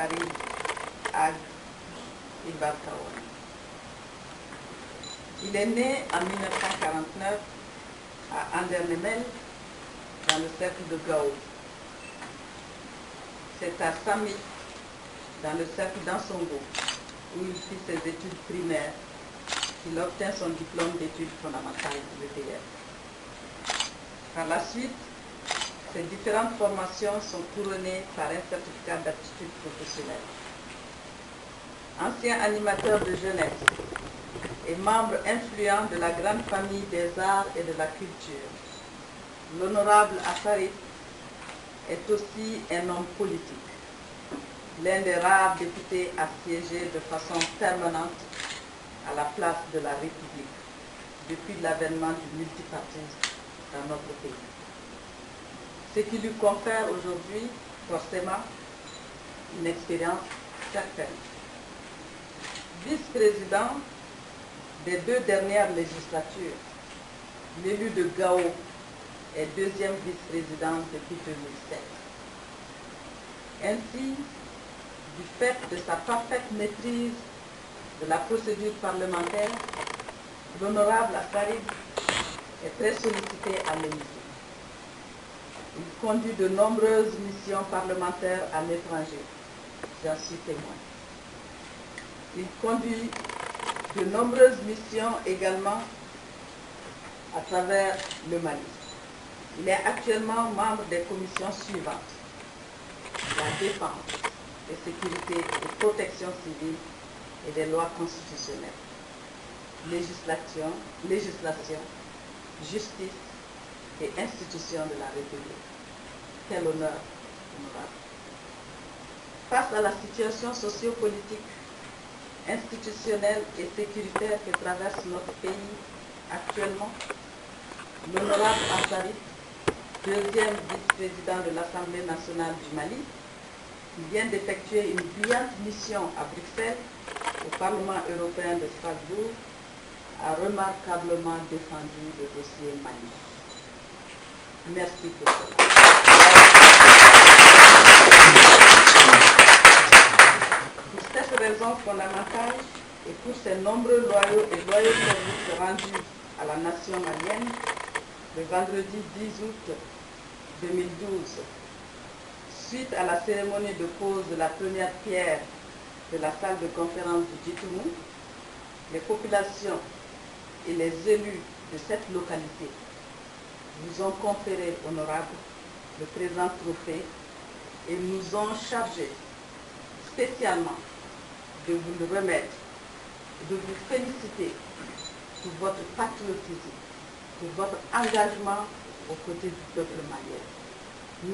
Farid Ag Ibarkawa. Il est né en 1949 à Anderlemel, dans le cercle de Gao. C'est à Sami, dans le cercle d'Ansongo, où il fit ses études primaires, qu'il obtint son diplôme d'études fondamentales de l'ETF. Par la suite, ces différentes formations sont couronnées par un certificat d'aptitude professionnelle. Ancien animateur de jeunesse et membre influent de la grande famille des arts et de la culture, l'honorable Affarid est aussi un homme politique, l'un des rares députés à siéger de façon permanente à la place de la République depuis l'avènement du multipartisme dans notre pays. Ce qui lui confère aujourd'hui, forcément, une expérience certaine. Vice-président des 2 dernières législatures, l'élu de Gao est 2e vice-président depuis 2007. Ainsi, du fait de sa parfaite maîtrise de la procédure parlementaire, l'honorable Affarid est très sollicité à l'hémicycle. Il conduit de nombreuses missions parlementaires à l'étranger, j'en suis témoin. Il conduit de nombreuses missions également à travers le Mali. Il est actuellement membre des commissions suivantes: la défense, la sécurité et protection civile et des lois constitutionnelles, législation, justice et institutions de la République. Quel honneur, honorable. Face à la situation sociopolitique, institutionnelle et sécuritaire que traverse notre pays actuellement, l'honorable Affarid, 2e vice-président de l'Assemblée nationale du Mali, qui vient d'effectuer une brillante mission à Bruxelles, au Parlement européen de Strasbourg, a remarquablement défendu le dossier Mali. Merci pour cela. Pour cette raison fondamentale et pour ces nombreux loyaux services rendus à la nation malienne, le vendredi 10 août 2012, suite à la cérémonie de pose de la première pierre de la salle de conférence du Djitoumou, les populations et les élus de cette localité vous ont conféré, honorable, le présent trophée et nous ont chargé spécialement de vous le remettre, de vous féliciter pour votre patriotisme, pour votre engagement aux côtés du peuple malien.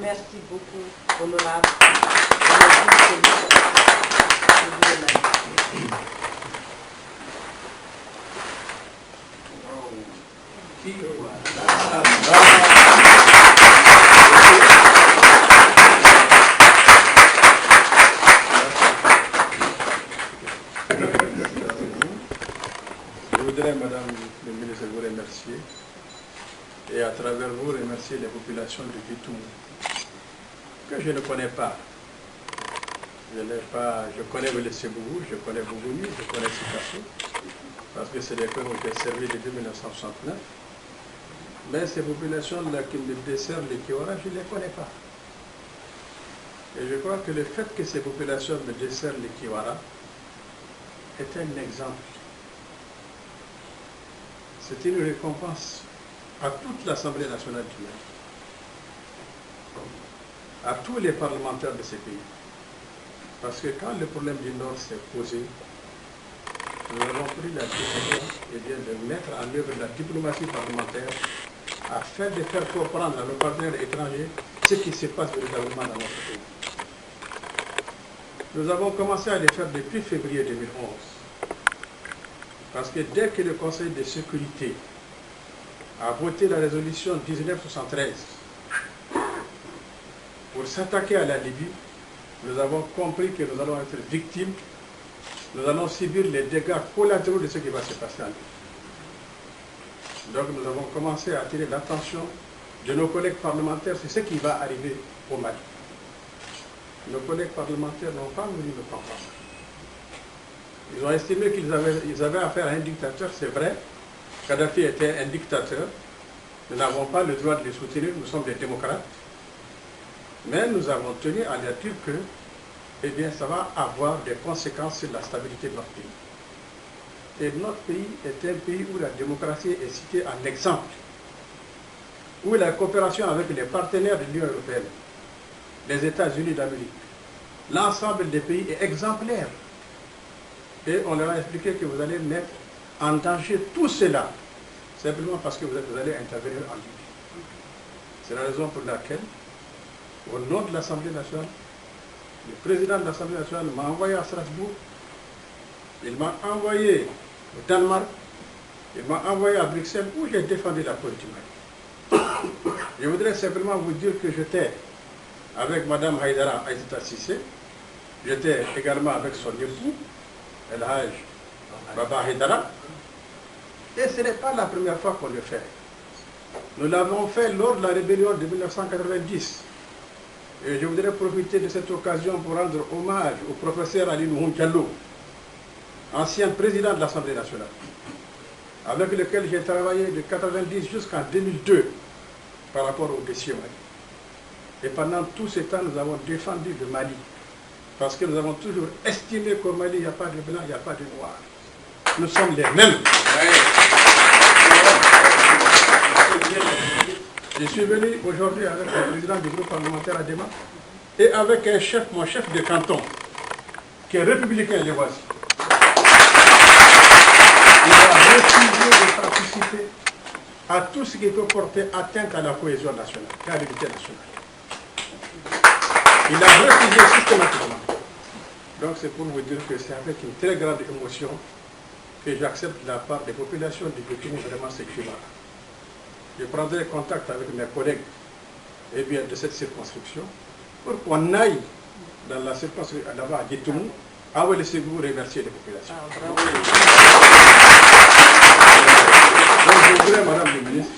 Merci beaucoup, honorable. Je vous remercie. Je voudrais, Madame le ministre, vous remercier et à travers vous remercier les populations de Djitoumou que je ne connais pas. Je connais le Sebougou, je connais Bougouni, je connais Sikassou, parce que c'est des coins où j'ai servi depuis 1969. Mais ces populations-là qui me desservent les Kiwara, je ne les connais pas. Et je crois que le fait que ces populations me desservent les Kiwara est un exemple. C'est une récompense à toute l'Assemblée nationale du Mali, à tous les parlementaires de ces pays. Parce que quand le problème du Nord s'est posé, nous avons pris la décision de mettre en œuvre la diplomatie parlementaire afin de faire comprendre à nos partenaires étrangers ce qui se passe véritablement dans notre pays. Nous avons commencé à le faire depuis février 2011. Parce que dès que le Conseil de sécurité a voté la résolution 1973 pour s'attaquer à la Libye, nous avons compris que nous allons être victimes, nous allons subir les dégâts collatéraux de ce qui va se passer en Libye. Donc nous avons commencé à attirer l'attention de nos collègues parlementaires sur ce qui va arriver au Mali. nos collègues parlementaires n'ont pas voulu le comprendre. Ils ont estimé qu'ils avaient affaire à un dictateur, c'est vrai. Kadhafi était un dictateur. Nous n'avons pas le droit de les soutenir, nous sommes des démocrates. Mais nous avons tenu à leur dire que, eh bien, ça va avoir des conséquences sur la stabilité de notre pays. Et notre pays est un pays où la démocratie est citée en exemple, où la coopération avec les partenaires de l'Union européenne, les États-Unis d'Amérique, l'ensemble des pays est exemplaire. Et on leur a expliqué que vous allez mettre en danger tout cela, simplement parce que vous allez intervenir en Libye. C'est la raison pour laquelle, au nom de l'Assemblée nationale, le président de l'Assemblée nationale m'a envoyé à Strasbourg, il m'a envoyé au Danemark, il m'a envoyé à Bruxelles où j'ai défendu la cause du Mali. Je voudrais simplement vous dire que j'étais avec Mme Haïdara Aïssata Cissé, j'étais également avec son époux, El Haj Baba Haïdara, et ce n'est pas la première fois qu'on le fait. Nous l'avons fait lors de la rébellion de 1990. Et je voudrais profiter de cette occasion pour rendre hommage au professeur Ali Nuhum Diallo, ancien président de l'Assemblée nationale, avec lequel j'ai travaillé de 1990 jusqu'en 2002 par rapport au dossier Mali. Et pendant tout ce temps, nous avons défendu le Mali, parce que nous avons toujours estimé qu'au Mali, il n'y a pas de blanc, il n'y a pas de noir. Nous sommes les mêmes. Je suis venu aujourd'hui avec le président du groupe parlementaire Adema et avec un chef, mon chef de canton, qui est républicain, les voici. Il a refusé de participer à tout ce qui peut porter atteinte à la cohésion nationale et à l'unité nationale. Il a refusé systématiquement. Donc c'est pour vous dire que c'est avec une très grande émotion que j'accepte de la part des populations de Burkina vraiment ce climat. Je prendrai contact avec mes collègues de cette circonscription pour qu'on aille dans la circonscription là-bas à Guétoumou, avec le Ségou, remercier les populations. Donc je voudrais, Madame le ministre,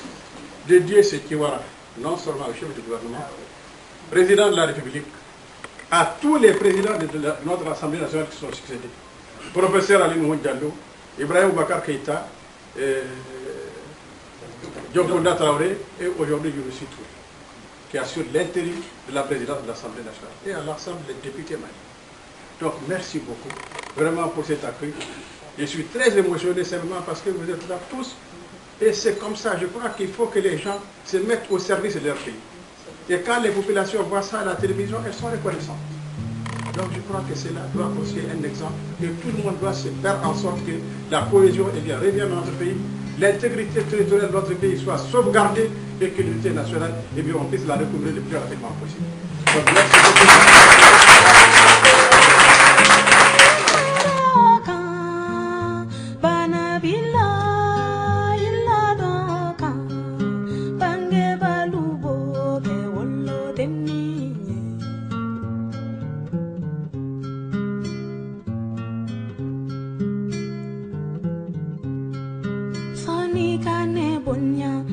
dédier ce Kiwara, non seulement au chef du gouvernement, président de la République, à tous les présidents de notre Assemblée nationale qui sont succédés. Professeur Ali Nuhum Diallo, Ibrahim Boubacar Keïta, Diokonda Traoré et aujourd'hui Younousi Touré, qui assure l'intérim de la présidence de l'Assemblée nationale et à l'ensemble des députés maliens. Donc merci beaucoup vraiment pour cet accueil. Je suis très émotionné simplement parce que vous êtes là tous et c'est comme ça, je crois qu'il faut que les gens se mettent au service de leur pays. Et quand les populations voient ça à la télévision, elles sont reconnaissantes. Donc je crois que cela doit aussi être un exemple et tout le monde doit se faire en sorte que la cohésion revienne dans notre pays, l'intégrité territoriale de notre pays soit sauvegardée et que l'unité nationale, on puisse la recouvrir le plus rapidement possible. Donc, merci beaucoup. Kane bonya